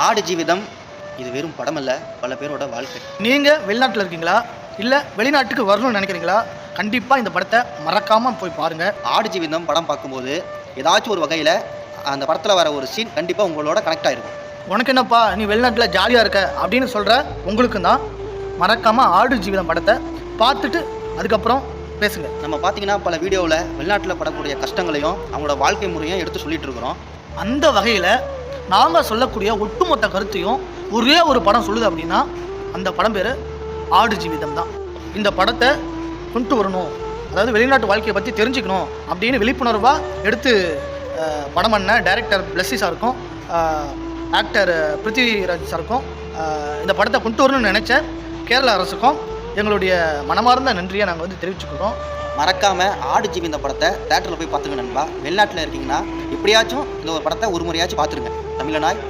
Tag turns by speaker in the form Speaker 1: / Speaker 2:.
Speaker 1: ஆடு ஜீவிதம் இது வெறும் படம் அல்ல, பல பேரோட வாழ்க்கை.
Speaker 2: நீங்கள் வெளிநாட்டில் இருக்கீங்களா இல்லை வெளிநாட்டுக்கு வரணும்னு நினைக்கிறீங்களா? கண்டிப்பாக இந்த படத்தை மறக்காமல் போய் பாருங்கள்.
Speaker 1: ஆடு ஜீவிதம் படம் பார்க்கும்போது ஏதாச்சும் ஒரு வகையில் அந்த படத்தில் வர ஒரு சீன் கண்டிப்பாக உங்களோட கனெக்ட் ஆகிருக்கும்.
Speaker 2: உனக்கு என்னப்பா நீ வெளிநாட்டில் ஜாலியாக இருக்க அப்படின்னு சொல்கிற உங்களுக்கு தான் மறக்காமல் ஆடு ஜீவிதம் படத்தை பார்த்துட்டு அதுக்கப்புறம் பேசுங்க.
Speaker 1: நம்ம பார்த்தீங்கன்னா பல வீடியோவில் வெளிநாட்டில் படக்கூடிய கஷ்டங்களையும் அவங்களோட வாழ்க்கை முறையும் எடுத்து சொல்லிட்டு இருக்கிறோம்.
Speaker 2: அந்த வகையில் நாங்கள் சொல்லக்கூடிய ஒட்டுமொத்த கருத்தையும் ஒரே ஒரு படம் சொல்லுது அப்படின்னா அந்த படம் பேர் ஆடு ஜீவிதம் தான். இந்த படத்தை கொண்டு வரணும், அதாவது வெளிநாட்டு வாழ்க்கையை பற்றி தெரிஞ்சுக்கணும் அப்படின்னு விழிப்புணர்வாக எடுத்து படம் பண்ண டைரக்டர் பிளஸ்ஸி சாருக்கும் ஆக்டர் பிருத்திவிராஜ் சாருக்கும் இந்த படத்தை கொண்டு வரணும்னு நினச்ச கேரள அரசுக்கும் எங்களுடைய மனமார்ந்த நன்றியை நாங்கள் தெரிவிச்சுக்கிறோம்.
Speaker 1: மறக்காமல் ஆடு ஜீவிதம் படத்தை தேட்டரில் போய் பார்த்துங்க நண்பா. வெளிநாட்டில் இருக்கீங்கன்னா எப்படியாச்சும் இந்த ஒரு படத்தை ஒரு முறையாச்சும் பார்த்துருங்க. தமிழனாய்